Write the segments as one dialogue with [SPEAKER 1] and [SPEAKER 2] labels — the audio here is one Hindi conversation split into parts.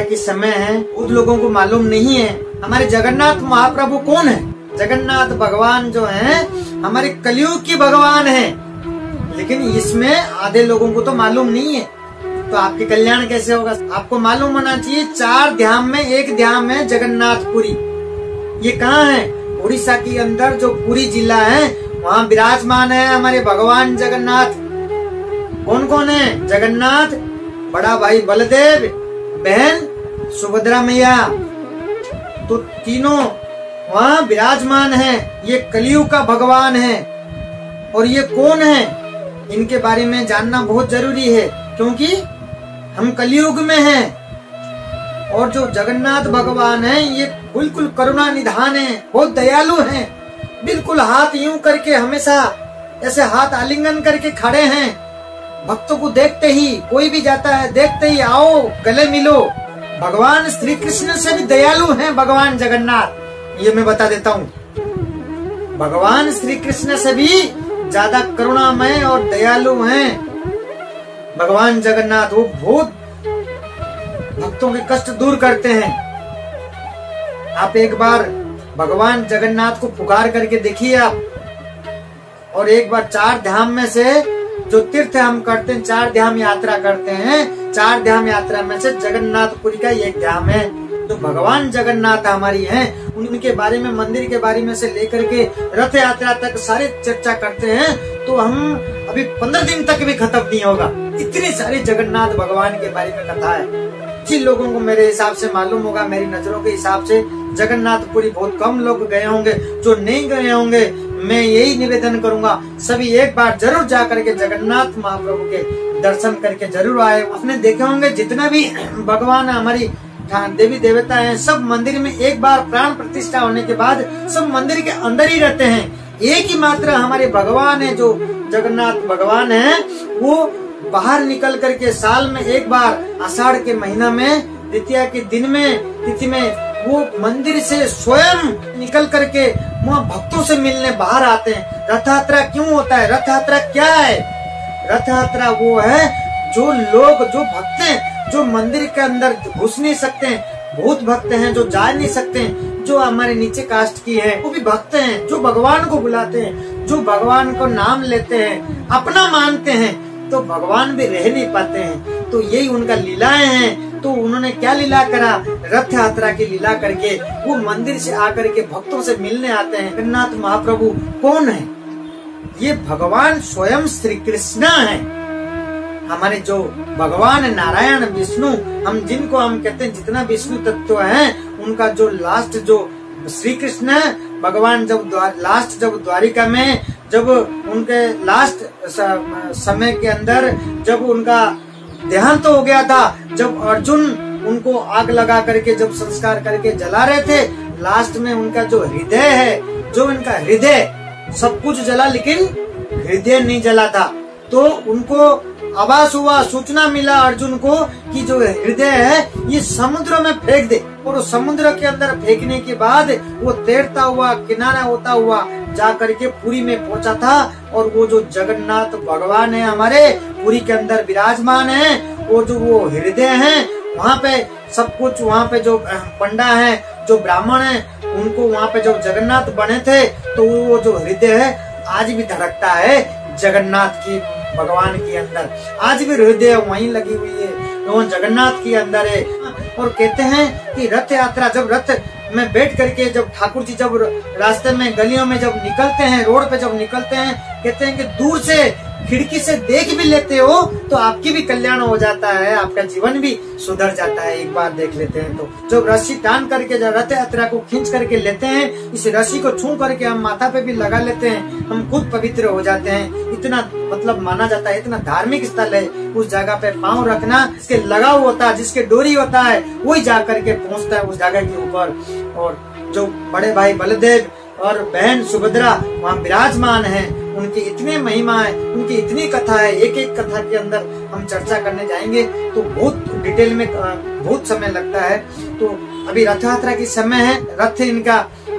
[SPEAKER 1] की समय है, उन लोगों को मालूम नहीं है हमारे जगन्नाथ महाप्रभु कौन है। जगन्नाथ भगवान जो है हमारे कलयुग की भगवान है, लेकिन इसमें आधे लोगों को तो मालूम नहीं है। तो आपके कल्याण कैसे होगा? आपको मालूम होना चाहिए 4 धाम में एक धाम है जगन्नाथपुरी। ये कहाँ है? उड़ीसा के अंदर जो पुरी जिला है वहाँ विराजमान है हमारे भगवान जगन्नाथ। कौन कौन है? जगन्नाथ, बड़ा भाई बलदेव, बहन सुभद्रा मैया, तो तीनों वहाँ विराजमान है। ये कलयुग का भगवान है। और ये कौन है, इनके बारे में जानना बहुत जरूरी है, क्योंकि हम कलयुग में हैं। और जो जगन्नाथ भगवान है ये बिल्कुल करुणा निधान है, बहुत दयालु हैं। बिल्कुल हाथ यूं करके हमेशा ऐसे हाथ आलिंगन करके खड़े हैं। भक्तों को देखते ही, कोई भी जाता है देखते ही आओ गले मिलो। भगवान श्री कृष्ण से भी दयालु हैं भगवान जगन्नाथ, ये मैं बता देता हूँ। भगवान श्री कृष्ण से भी ज्यादा करुणामय और दयालु हैं भगवान जगन्नाथ। वो बहुत भक्तों के कष्ट दूर करते हैं। आप एक बार भगवान जगन्नाथ को पुकार करके देखिए आप, और एक बार 4 धाम में से जो तीर्थ हम करते हैं, 4 धाम यात्रा करते हैं, 4 धाम यात्रा में से जगन्नाथपुरी का एक धाम है। तो भगवान जगन्नाथ हमारी हैं, उनके बारे में, मंदिर के बारे में से लेकर के रथ यात्रा तक सारे चर्चा करते हैं, तो हम अभी 15 दिन तक भी खत्म नहीं होगा। इतनी सारी जगन्नाथ भगवान के बारे में कथा है। जिन लोगों को मेरे हिसाब से मालूम होगा, मेरी नजरों के हिसाब से जगन्नाथपुरी बहुत कम लोग गए होंगे। जो नहीं गए होंगे, मैं यही निवेदन करूंगा सभी एक बार जरूर जा करके जगन्नाथ महाप्रभु के दर्शन करके जरूर आए। आपने देखे होंगे जितना भी भगवान हमारी देवी देवता हैं, सब मंदिर में एक बार प्राण प्रतिष्ठा होने के बाद सब मंदिर के अंदर ही रहते हैं। एक ही मात्र हमारे भगवान है, जो जगन्नाथ भगवान है, वो बाहर निकल करके साल में एक बार आषाढ़ के महीना में द्वितीया के दिन में तिथि में वो मंदिर से स्वयं निकल करके वहाँ भक्तों से मिलने बाहर आते हैं। रथ यात्रा क्यों होता है? रथ यात्रा क्या है? रथ यात्रा वो है जो लोग, जो भक्त हैं, जो मंदिर के अंदर घुस नहीं सकते हैं, बहुत भक्त हैं जो जा नहीं सकते हैं, जो हमारे नीचे कास्ट की है वो भी भक्त हैं, जो भगवान को बुलाते हैं, जो भगवान को नाम लेते हैं, अपना मानते हैं, तो भगवान भी रह नहीं पाते हैं। तो यही उनका लीलाएं हैं। तो उन्होंने क्या लीला करा? रथ यात्रा की लीला करके वो मंदिर से आकर के भक्तों से मिलने आते हैं। जगन्नाथ महाप्रभु कौन है? ये भगवान स्वयं श्री कृष्ण है। हमारे जो भगवान नारायण विष्णु, हम जिनको हम कहते हैं, जितना विष्णु तत्व है उनका जो लास्ट जो श्री कृष्ण भगवान, जब लास्ट जब द्वारिका में जब उनके लास्ट समय के अंदर जब उनका देहांत हो गया था, जब अर्जुन उनको आग लगा करके जब संस्कार करके जला रहे थे, लास्ट में उनका जो हृदय है, जो इनका हृदय, सब कुछ जला लेकिन हृदय नहीं जला था। तो उनको आभास हुआ, सूचना मिला अर्जुन को कि जो हृदय है ये समुद्र में फेंक दे। और उस समुद्र के अंदर फेंकने के बाद वो तैरता हुआ, किनारा होता हुआ जा करके पुरी में पहुंचा था। और वो जो जगन्नाथ भगवान है हमारे पुरी के अंदर विराजमान है, वो जो वो हृदय है, वहाँ पे सब कुछ, वहाँ पे जो पंडा है, जो ब्राह्मण है, उनको वहाँ पे जो जगन्नाथ बने थे, तो वो जो हृदय है आज भी धड़कता है जगन्नाथ की भगवान के अंदर। आज भी हृदय वहीं लगी हुई है, वो जगन्नाथ के अंदर है। और कहते हैं कि रथ यात्रा, जब रथ में बैठ करके जब ठाकुर जी जब रास्ते में गलियों में जब निकलते हैं, रोड पे जब निकलते हैं, कहते हैं कि दूर से खिड़की से देख भी लेते हो तो आपकी भी कल्याण हो जाता है, आपका जीवन भी सुधर जाता है। एक बार देख लेते हैं तो जब रस्सी टान करके जब रथ यात्रा को खींच करके लेते हैं, इस रस्सी को छू करके हम माथा पे भी लगा लेते हैं, हम खुद पवित्र हो जाते हैं। इतना मतलब माना जाता है, इतना धार्मिक स्थल है। उस जगह पे पाँव रखना, जिसके लगाव होता है, जिसके डोरी होता है, वही जा करके पहुँचता है उस जगह के ऊपर। और जो बड़े भाई बलदेव और बहन सुभद्रा वहाँ विराजमान है, उनकी इतनी महिमा है, उनकी इतनी कथा है। एक एक कथा के अंदर हम चर्चा करने जाएंगे तो बहुत डिटेल में बहुत समय लगता है। तो अभी रथ यात्रा की समय है। रथ इनका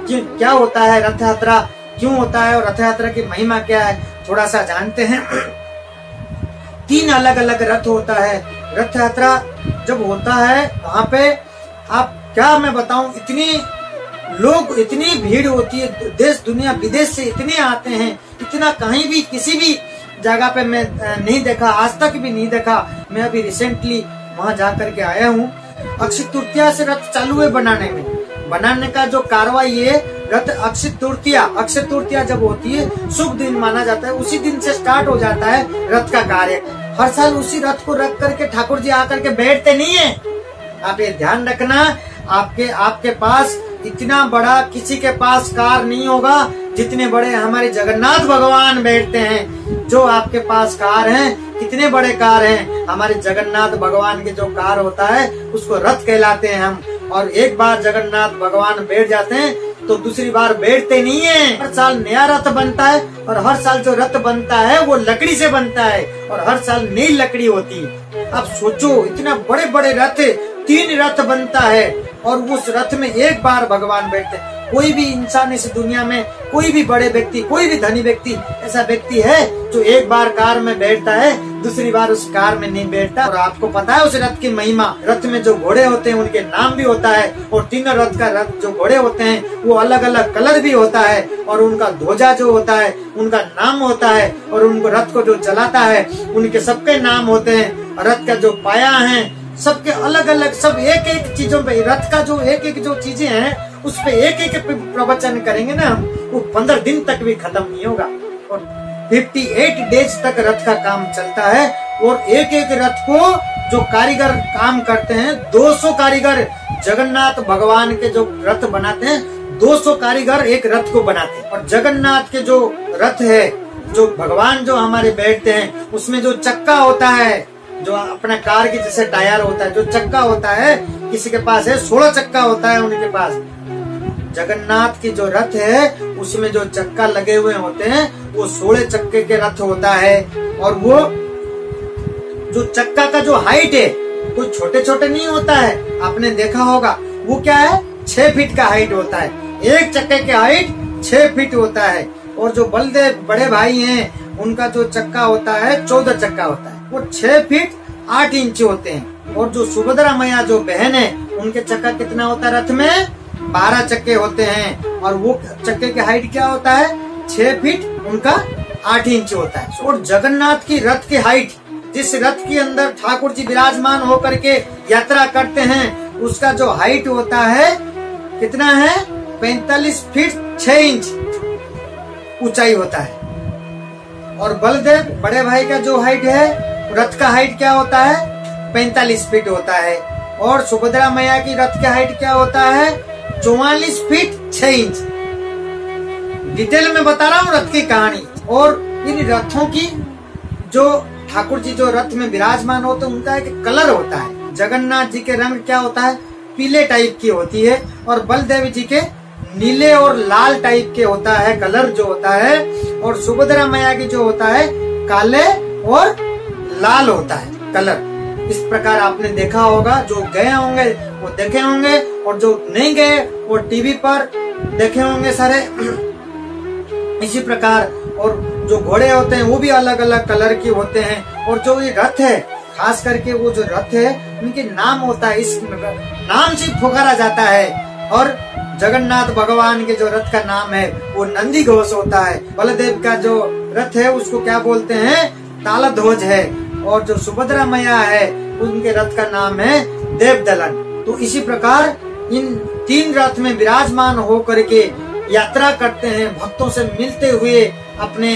[SPEAKER 1] क्या होता है, रथ यात्रा क्यों होता है और रथ यात्रा की महिमा क्या है, थोड़ा सा जानते हैं। 3 अलग अलग रथ होता है। रथ यात्रा जब होता है वहाँ पे, आप क्या मैं बताऊं, इतनी लोग, इतनी भीड़ होती है, देश दुनिया विदेश से इतने आते हैं, इतना कहीं भी किसी भी जगह पे मैं नहीं देखा, आज तक भी नहीं देखा। मैं अभी रिसेंटली वहाँ जा करके आया हूँ। अक्षय तृतीया से रथ चालू है बनाने का जो कार्रवाई है, रथ अक्षय तृतीया जब होती है, शुभ दिन माना जाता है, उसी दिन से स्टार्ट हो जाता है रथ का कार्य। हर साल उसी रथ को रख करके ठाकुर जी आकर के बैठते नहीं है। आप ये ध्यान रखना, आपके पास इतना बड़ा किसी के पास कार नहीं होगा जितने बड़े हमारे जगन्नाथ भगवान बैठते हैं। जो आपके पास कार हैं, कितने बड़े कार हैं, हमारे जगन्नाथ भगवान के जो कार होता है उसको रथ कहलाते हैं हम। और एक बार जगन्नाथ भगवान बैठ जाते हैं तो दूसरी बार बैठते नहीं है। हर साल नया रथ बनता है और हर साल जो रथ बनता है वो लकड़ी से बनता है और हर साल नई लकड़ी होती है। आप सोचो, इतना बड़े बड़े रथ, 3 रथ बनता है और उस रथ में एक बार भगवान बैठते हैं। कोई भी इंसान इस दुनिया में, कोई भी बड़े व्यक्ति, कोई भी धनी व्यक्ति, ऐसा व्यक्ति है जो एक बार कार में बैठता है, दूसरी बार उस कार में नहीं बैठता। और आपको पता है उस रथ की महिमा, रथ में जो घोड़े होते हैं उनके नाम भी होता है और तीनों रथ जो घोड़े होते हैं वो अलग अलग कलर भी होता है और उनका ध्वजा जो होता है उनका नाम होता है और उनको रथ को जो चलाता है उनके सबके नाम होते हैं। रथ का जो पाया है सबके अलग अलग, सब एक एक चीजों पे, रथ का जो एक एक जो चीजें हैं उस पे एक एक प्रवचन करेंगे ना हम, वो 15 दिन तक भी खत्म नहीं होगा। और 58 डेज तक रथ का काम चलता है और एक एक रथ को जो कारीगर काम करते हैं, 200 कारीगर जगन्नाथ भगवान के जो रथ बनाते हैं, 200 कारीगर एक रथ को बनाते हैं। और जगन्नाथ के जो रथ है, जो भगवान जो हमारे बैठते हैं, उसमें जो चक्का होता है, जो अपना कार के जैसे टायर होता है, जो चक्का होता है, किसी के पास है 16 चक्का होता है उनके पास। जगन्नाथ की जो रथ है उसमें जो चक्का लगे हुए होते हैं वो 16 चक्के के रथ होता है। और वो जो चक्का का जो हाइट है कोई छोटे छोटे नहीं होता है, आपने देखा होगा, वो क्या है 6 फीट का हाइट होता है। एक चक्के की हाइट 6 फीट होता है। और जो बलदेव बड़े भाई हैं उनका जो चक्का होता है 14 चक्का होता है, वो 6 फीट 8 इंच होते हैं। और जो सुभद्रा मैया जो बहन है उनके चक्का कितना होता है, रथ में 12 चक्के होते हैं और वो चक्के की हाइट क्या होता है 6 फीट, उनका 8 इंच होता है। और जगन्नाथ की रथ की हाइट, जिस रथ के अंदर ठाकुर जी विराजमान होकर के यात्रा करते हैं, उसका जो हाइट होता है कितना है 45 फीट 6 इंच ऊंचाई होता है। और बलदेव बड़े भाई का जो हाइट है, रथ का हाइट क्या होता है 45 फीट होता है। और सुभद्रा मैया की रथ का हाइट क्या होता है 44 फीट 6 इंच। डिटेल में बता रहा हूँ रथ की कहानी। और इन रथों की जो ठाकुर जी जो रथ में विराजमान होते हैं उनका एक कलर होता है। जगन्नाथ जी के रंग क्या होता है पीले टाइप की होती है और बलदेव जी के नीले और लाल टाइप के होता है कलर जो होता है। और सुभद्रा मैया की जो होता है काले और लाल होता है कलर। इस प्रकार आपने देखा होगा, जो गए होंगे वो देखे होंगे और जो नहीं गए वो टीवी पर देखे होंगे सारे। इसी प्रकार और जो घोड़े होते हैं वो भी अलग अलग कलर के होते हैं। और जो ये रथ है, खास करके वो जो रथ है उनके नाम होता है, इस नाम से पुकारा जाता है। और जगन्नाथ भगवान के जो रथ का नाम है वो नंदी घोष होता है। बलदेव का जो रथ है उसको क्या बोलते हैं तालध्वज है। और जो सुभद्रा मैया है उनके रथ का नाम है देवदलन। तो इसी प्रकार इन 3 रथ में विराजमान होकर के यात्रा करते हैं, भक्तों से मिलते हुए अपने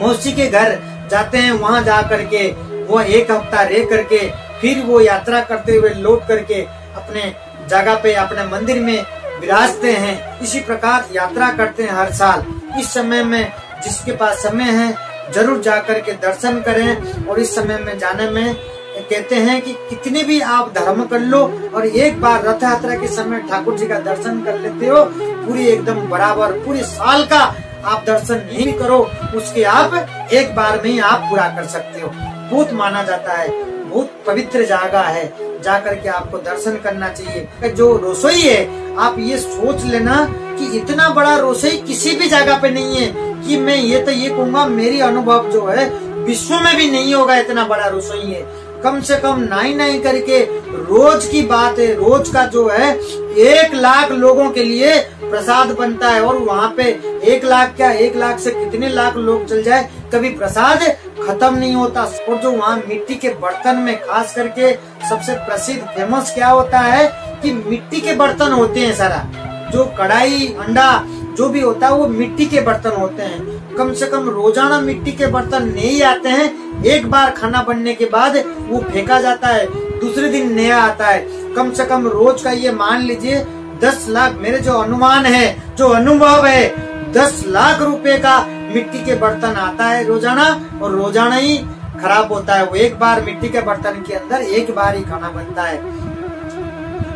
[SPEAKER 1] मौसी के घर जाते हैं। वहां जा करके वो 1 हफ्ता रह करके फिर वो यात्रा करते हुए लौट करके अपने जगह पे अपने मंदिर में विराजते हैं। इसी प्रकार यात्रा करते हैं हर साल। इस समय में जिसके पास समय है जरूर जाकर के दर्शन करें। और इस समय में जाने में कहते हैं कि कितने भी आप धर्म कर लो और एक बार रथ यात्रा के समय ठाकुर जी का दर्शन कर लेते हो, पूरी एकदम बराबर पूरे साल का आप दर्शन नहीं करो उसके आप एक बार में ही आप पूरा कर सकते हो। बहुत माना जाता है, बहुत पवित्र जगह है, जाकर के आपको दर्शन करना चाहिए। जो रसोई है आप ये सोच लेना कि इतना बड़ा रसोई किसी भी जगह पे नहीं है, कि मैं ये कहूँगा मेरी अनुभव जो है विश्व में भी नहीं होगा, इतना बड़ा रसोई है। कम से कम नहीं करके रोज की बात है, रोज का जो है 1 लाख लोगों के लिए प्रसाद बनता है। और वहाँ पे 1 लाख क्या, 1 लाख से कितने लाख लोग चल जाए, कभी प्रसाद खत्म नहीं होता। और जो वहाँ मिट्टी के बर्तन में खास करके सबसे प्रसिद्ध फेमस क्या होता है कि मिट्टी के बर्तन होते हैं। सारा जो कढ़ाई अंडा जो भी होता है वो मिट्टी के बर्तन होते हैं। कम से कम रोजाना मिट्टी के बर्तन नहीं आते हैं। एक बार खाना बनने के बाद वो फेंका जाता है, दूसरे दिन नया आता है। कम से कम रोज का ये मान लीजिए 10 लाख, मेरे जो अनुमान है, जो अनुभव है, 10 लाख रुपए का मिट्टी के बर्तन आता है रोजाना, और रोजाना ही खराब होता है। वो एक बार मिट्टी के बर्तन के अंदर एक बार ही खाना बनता है,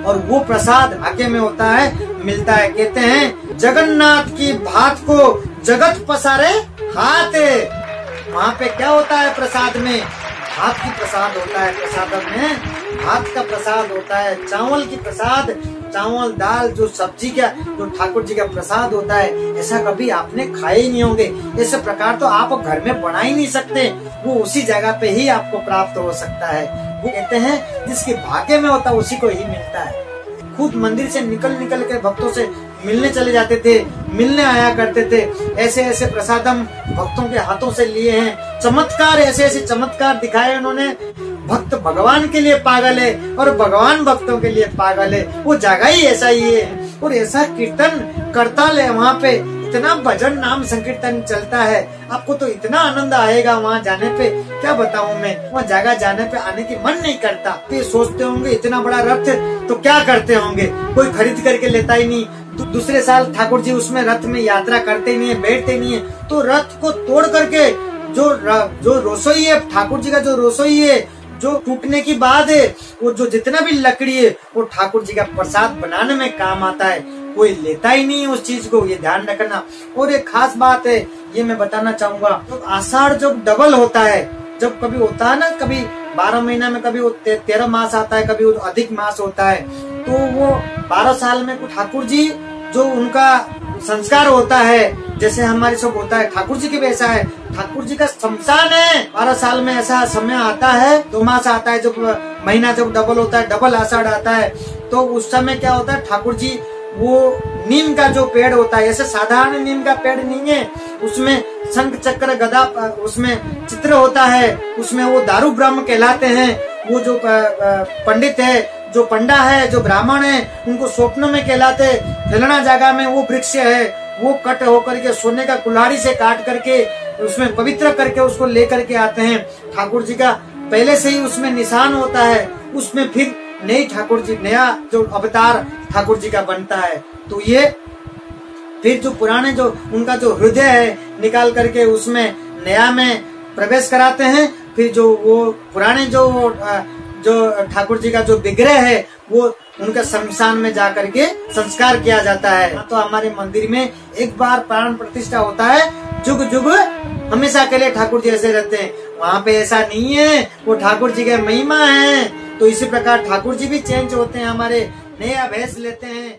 [SPEAKER 1] और वो प्रसाद आगे में होता है, मिलता है। कहते हैं जगन्नाथ की भात को जगत पसारे हाथ। वहाँ पे क्या होता है प्रसाद में, भात की प्रसाद होता है। प्रसाद में भात का प्रसाद होता है, चावल की प्रसाद, चावल दाल जो सब्जी का जो ठाकुर जी का प्रसाद होता है, ऐसा कभी आपने खाए ही नहीं होंगे। ऐसे प्रकार तो आप घर में बना ही नहीं सकते, वो उसी जगह पे ही आपको प्राप्त हो सकता है। वो कहते हैं जिसके भाग्य में होता है उसी को ही मिलता है। खुद मंदिर से निकल के भक्तों से मिलने चले जाते थे, मिलने आया करते थे। ऐसे ऐसे प्रसाद हम भक्तों के हाथों से लिए हैं। चमत्कार, ऐसे ऐसे चमत्कार दिखाए उन्होंने। भक्त भगवान के लिए पागल है और भगवान भक्तों के लिए पागल है। वो जगह ही ऐसा ही है, और ऐसा कीर्तन करताल है वहाँ पे, इतना भजन नाम संकीर्तन चलता है, आपको तो इतना आनंद आएगा वहाँ जाने पे, क्या बताऊँ मैं। वहाँ जगह जाने पे आने की मन नहीं करता। तो सोचते होंगे इतना बड़ा रथ तो क्या करते होंगे, कोई खरीद करके लेता ही नहीं। दूसरे साल ठाकुर जी उसमें रथ में यात्रा करते नहीं है, बैठते नहीं है, तो रथ को तोड़ करके जो रसोई है, ठाकुर जी का जो रसोई है, जो टूटने की बाद है, वो जो जितना भी लकड़ी है वो ठाकुर जी का प्रसाद बनाने में काम आता है। कोई लेता ही नहीं है उस चीज को, ये ध्यान रखना। और एक खास बात है, ये मैं बताना चाहूंगा, तो आषाढ़ जब डबल होता है, जब कभी होता है ना, कभी 12 महीना में कभी 13 मास आता है, कभी अधिक मास होता है, तो वो 12 साल में ठाकुर जी जो उनका संस्कार होता है, जैसे हमारे सब होता है, ठाकुर जी के वैसा है। ठाकुर जी का शमशान है। 12 साल में ऐसा समय आता है, 2 मास आता है, जब महीना जब डबल होता है, डबल आषाढ़ आता है, तो उस समय क्या होता है, ठाकुर जी वो नीम का जो पेड़ होता है, ऐसे साधारण नीम का पेड़ नहीं है, उसमें शंख चक्र गदा उसमें चित्र होता है, उसमें वो दारू ब्रह्म कहलाते हैं। वो जो पंडित है, जो पंडा है, जो ब्राह्मण है, उनको स्वप्न में कहलाते। फैलना जगह में वो वृक्ष है, वो कट होकर के सोने का कुल्हाड़ी से काट करके उसमें पवित्र करके उसको लेकर के आते हैं। ठाकुर जी का पहले से ही उसमें निशान होता है, उसमें फिर नई ठाकुर जी, नया जो अवतार ठाकुर जी का बनता है। तो ये फिर जो पुराने जो उनका जो हृदय है निकाल करके उसमें नया में प्रवेश कराते हैं। फिर जो वो पुराने जो ठाकुर जी का जो विग्रह है वो उनका शमशान में जा करके संस्कार किया जाता है। तो हमारे मंदिर में एक बार प्राण प्रतिष्ठा होता है, जुग जुग हमेशा के लिए ठाकुर जी ऐसे रहते हैं। वहाँ पे ऐसा नहीं है, वो ठाकुर जी का महिमा है। तो इसी प्रकार ठाकुर जी भी चेंज होते हैं, हमारे नया भेष लेते हैं।